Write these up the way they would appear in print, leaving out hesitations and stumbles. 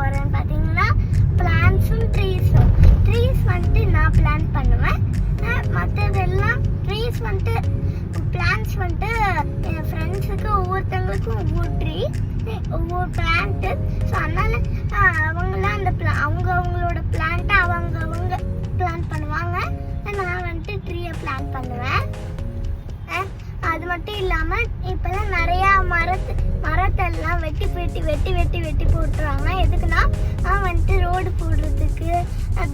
போகிறேன்னு பார்த்தீங்கன்னா பிளான்ஸும் ட்ரீஸும். ட்ரீஸ் வந்துட்டு நான் பிளான் பண்ணுவேன், மற்றதெல்லாம் ட்ரீஸ் வந்துட்டு பிளான்ஸ் வந்துட்டு என் ஃப்ரெண்ட்ஸுக்கு ஒவ்வொருத்தவங்களுக்கும் ஒவ்வொரு ட்ரீ ஒவ்வொரு பிளான்ட்டு. ஸோ அதனால் அவங்களாம் அந்த அவங்களோட பிளான்ட்டை அவங்க பிளான் பண்ணுவாங்க, நான் வந்துட்டு ட்ரீயை பிளான் பண்ணுவேன். அது மட்டும் இல்லாமல் இப்போல்லாம் நிறையா மரத்தெல்லாம் வெட்டி போட்டுருவாங்க. எதுக்குன்னா வந்துட்டு ரோடு போடுறதுக்கு,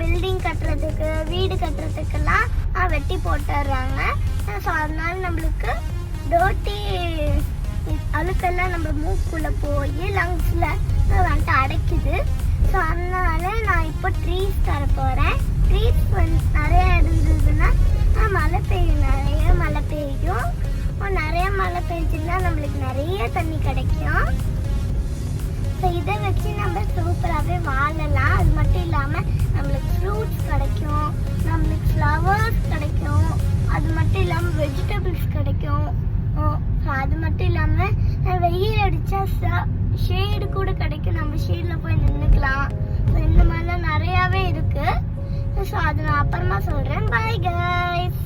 பில்டிங் கட்டுறதுக்கு, வீடு கட்டுறதுக்கெல்லாம் வெட்டி போட்டுடுறாங்க. ஸோ அதனால நம்மளுக்கு டோட்டி அழுக்கெல்லாம் நம்ம மூக்குள்ளே போய் லங்ஸில் வந்துட்டு அடைக்குது. ஸோ அதனால நான் இப்போ ட்ரீஸ் தர போகிறேன். ட்ரீஸ் நிறையா இருந்ததுன்னா மழை பெய்யும், நிறைய மழை பெய்யும். நிறைய மழை பெய்ஞ்சுன்னா நம்மளுக்கு நிறைய தண்ணி கிடைக்கும். ஸோ இதை வச்சு நம்ம சூப்பராகவே வாழலாம். அது மட்டும் இல்லாமல் நம்மளுக்கு ஃப்ரூட்ஸ் கிடைக்கும், நம்மளுக்கு ஃப்ளவர்ஸ் கிடைக்கும், அது மட்டும் இல்லாமல் வெஜிடபிள்ஸ் கிடைக்கும். அது மட்டும் இல்லாமல் வெயில் அடித்தா ஷேடு கூட கிடைக்கும், நம்ம ஷேடில் போய் நின்றுக்கலாம். ஸோ இந்த மாதிரிலாம் நிறையாவே இருக்குது. ஸோ அதை நான் அப்புறமா சொல்கிறேன். Bye guys.